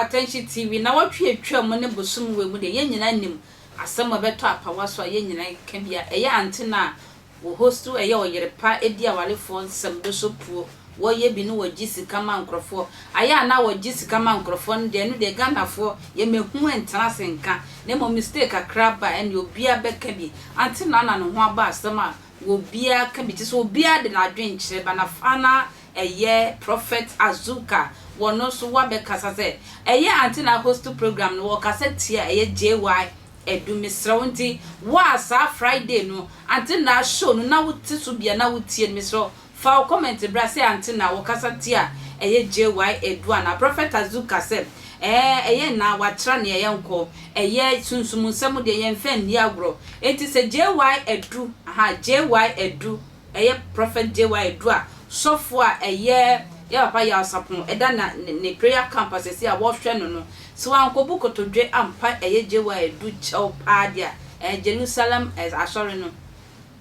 Attention TV na watwe atwa mo ne bosum we mu de ye nyina nim asem obeto apawa so ye nyina ka bia eye antena wo hostu eye oyerepa edi awalefo nsem do so puo wo ye bi no wagi sika ma nkrofo aya na wagi sika ma nkrofo no de no de ganafo ye mehu entena senka ne mo mistake akraba ene obia beka bi antena na no ho aba asem a wo bia ka bi ti so obia de na adwen kire ba na fana eye Prophet Azuka wono so wa bekasa se eye antina host program no wakaseti eye JY edu misro nti wa sa Friday no antina show no na wuti so bia na wuti misro fa comment bra se antina wakasati a eye JY edu ana Prophet Azuka se eye na watra ne eye nko eye sunsum nsem de eye mfa ni agro enti se JY edu JY edu eye Prophet JY edu a sofo a eye ya papa ya sapon eda na ne prayer campus ese a wo hwe no so ankobu kotodwe ampa eye jewa edu chau padia Jerusalem as asori no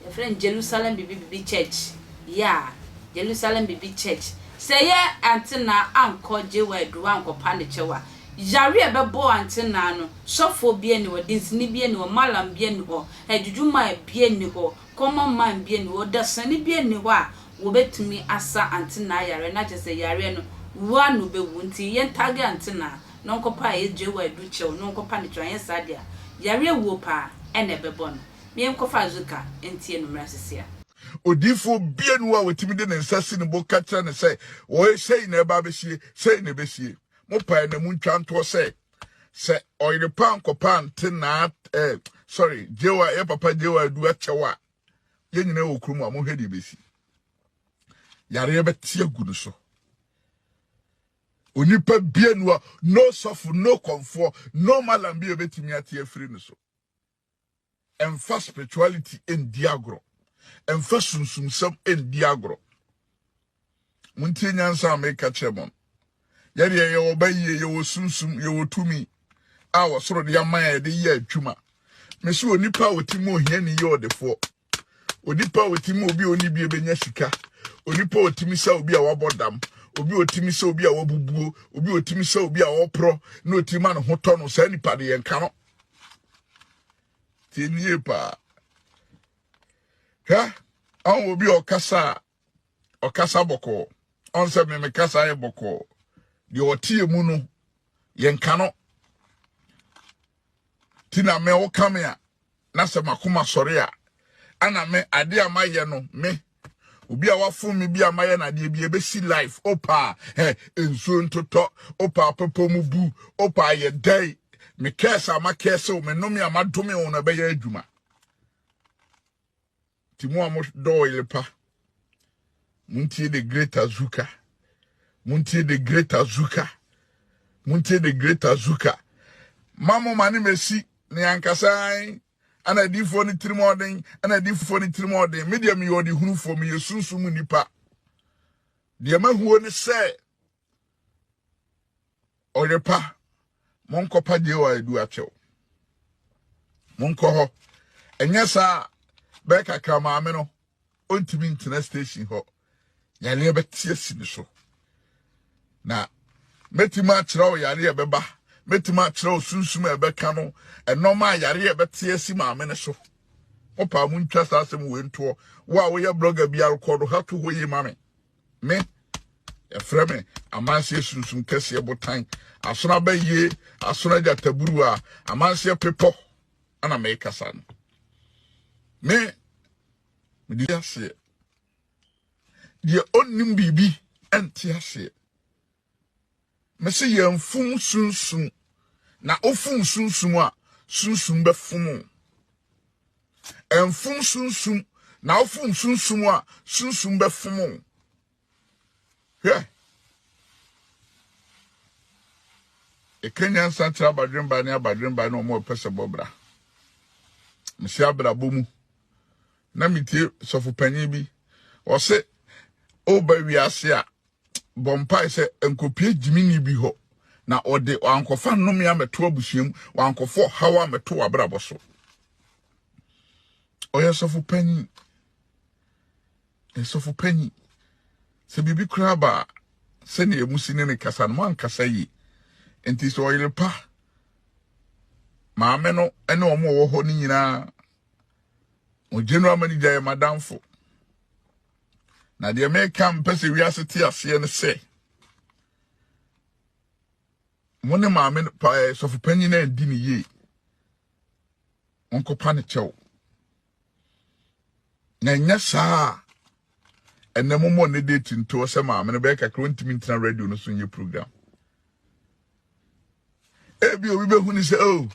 your friend Jerusalem bibi church yeah Jerusalem bibi church say ye antina anko jewa edu anko pa ne chewa yare ebebo antina no sofo bia ni wodinsini bia ni wo malam bia ni ho adwudwuma bia ni ho common man bia ni ho dasani bia ni ho a wobetumi asa antina yare na jese yare no wanu bewu nti ye ntage antina no nkopa ejewa educhew no nkopa ne twan sadia yare wo pa ene bebo no me nkofa Azuka entie no mrasesia odifo bienu a wetimi de nsase ne boka tra ne say wo sei na eba behie sei ne behie mo pa na mu ntwa nto say oyire pa nkopa antina sorry jewa e papa jewa edu achewa ye nyina wo krum a mo hwedi besi yare betia gudu so onipa bienua no suffer no comfort no malambi betimi atie free no so emfa spirituality en diagro emfa sunsumsam en diagro muntie nyansa America chemon yare ye obaye ye wo sunsum ye wo tumi a wo soro de yamaya de ye adwuma me so onipa otimo ohia ni ye odefo onipa otimo obi oni bi ebenya sika onipa otimi sa obi a wabodam obi otimi sa obi a wabubuo obi otimi sa obi a wopro na otimi an hoto no sa nipa de yenka no tinie pa ha an obi okasa boko on se me kasa e boko de otie mu no yenka no tina me wo kamea na se makoma sore a ana me ade amaye no me obi a wafun mi bi amaye na de bi ebesi life opa enso ntoto opa popo mu bu opa ye dai me kesa ma kesa o me no me amadome o na be ya adwuma timu amo do ilepa muntie the great Azuka muntie the great Azuka muntie the great Azuka mamo mani mesi ne ankasai ana difo ni trimodin ana difo ni trimodin medium yo di hunu for me yesunsum nipa de mahuo ni se orepa monko pa de wa edu achew monko ho enyasa be kakra ma me no ontimi internet station ho yale betie si so na metima kirawo yale ebeba metima kirawo sunsum ebeka no enoma yare ebetie si ma me ne so opa mu ntwa sasem we nto wa wo ye blogger bia record ha to ho yi ma me efreme amanse sunsum kese botan asona baye asona jataburu a amanse pepo ana me kasa no me dia se dia onnim bibi entia se me se ye mfum sunsum na ofum sunsum a sunsum be fum enfum sunsum na ofum sunsum a sunsum be fum he e Kenyan Central Badrimba ni Badrimba no mo pese bobra me se abra bomu na mitie sofu panyi bi o se o ba wiase a bompa se enkopie jimini bi ho na ode ankofa nnome ameto abusuam wankofo hawa ameto abrabɔso oya sofu panyi se bibi kraba se ne emusi ne kasa no ankasa yi enti so oyire pa maame no ene omo wo ho ni nyina o general manager ya madamfo na de me kam pese wiase ti ase ne se mo ne maame pa sofu panyi na di ni ye onko pa ne chew na nya saa ene mo ne date nto se maame no be kakro ntimi ntina radio no so nye program ebi obi be hu ni se oh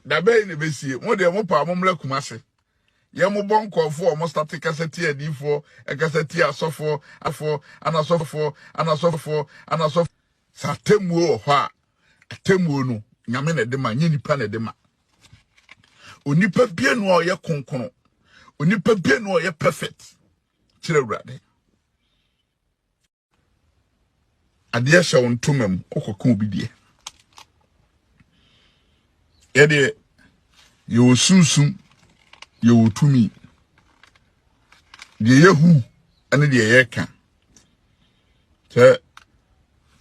da be ne besie mo de mo pa mo mla kumase ye mo bonkofo o mo start cassette adifo cassette asofo afo anasofo satemu ho a atemu no nyame ne de ma nye nipa ne de ma onipa bie no o ye konkono onipa bie no o ye perfect kire urade ade sha wontomam okoko obi die ye de yo sunsun yo tumi de yehu ane de yeka te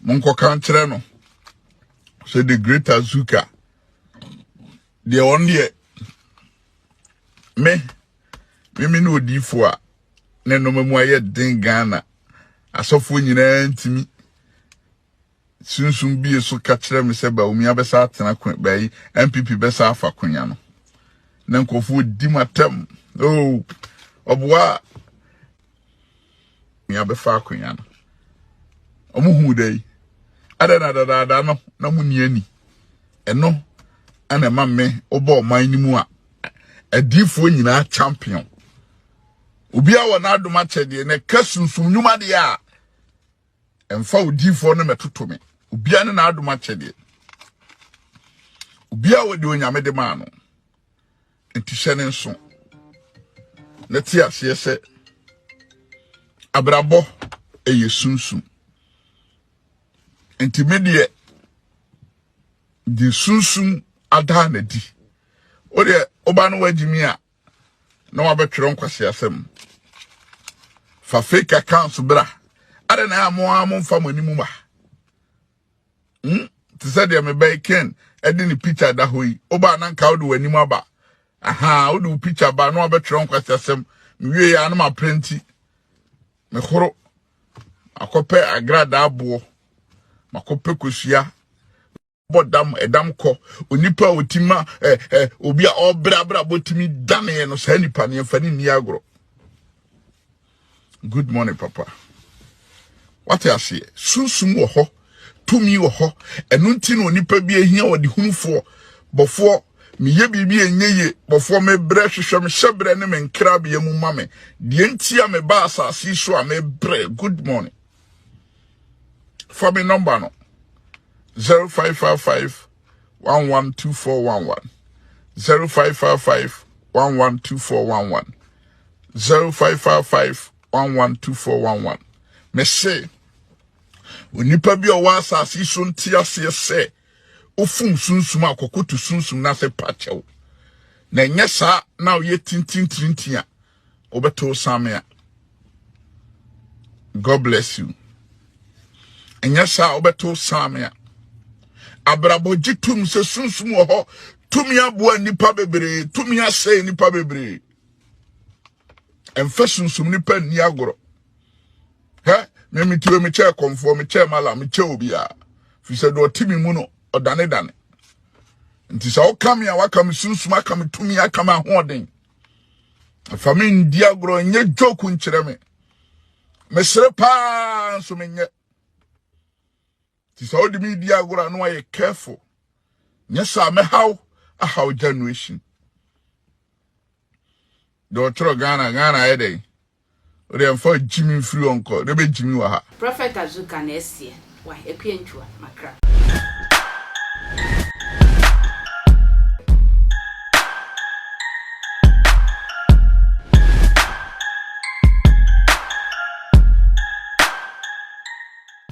monko kan kire no so the great Azuka de on de me no odifo a ne no mamu aye den Ghana asofo nyina ntimi sunsun bie so ka kire me se ba omi abesa atena kwan bai MPP besa afa kwanya no na nkofo di matam oh obwa mi abefa kwanya no omuhu dai ada no na muni ani eno ana mamme obo man ni mu a adifo nyina champion obi a wona adoma chede ne kasunsun nyuma de a emfa odifo no metoto me obi a ne na adoma chede obi a wodi onyame de ma no entishene nso na ti ase se abrabo eyesunsun intimidie di sunsun ada na di o de oba no wagimi a na wabetwero nkwase asem fa fake accounts bra ada na amo mfa manimu ba ti said me bay ken edi ni picture da hoyi oba na nka odo wanimu aba aha odo picture ba na wabetwero nkwase asem miwe ya na ma prenti me khoro akope agrada abo makope kosia bodam edam ko onipa otima obi a obra botimi dane no sa nipa ne mfani ni agro. Good morning papa. What I say sunsun wo ho tumi wo ho enu nti no onipa bi ehia wodi hunufo bofo miye bibi enyeye bofo me bre hwehwe me hyebre ne me nkra bia mu mame de ntia me ba asasi so a me bre. Good morning. For me number no 0555 112411 0555 112411 0555 112411 me say onipa bi o wa asasi so ntia se ofum sunsum akokotu sunsum na se pachew na nyesa na o ye tintin a obeto samia. God bless you. Enyasa obeto samia abrabo jitum se sunsum ho tumi abo nipa bebre tumi ase nipa bebre emfa sunsum nipa ni agoro he me tiwe me che konfo me che mala me che obi a fi se do timi mu no odane dane nti sa o kam ya wakam sunsum akam tumi akam ahoden fami ndi agoro nye joku nkyere me sere pa so menye. So the media go and why careful. Yes, I'm a how generation. Doctor Ghana Ede. They are for Jimmy free uncle. They be Jimmy Waha. Prophet Azuka Nessie. Why a quentua, my crap.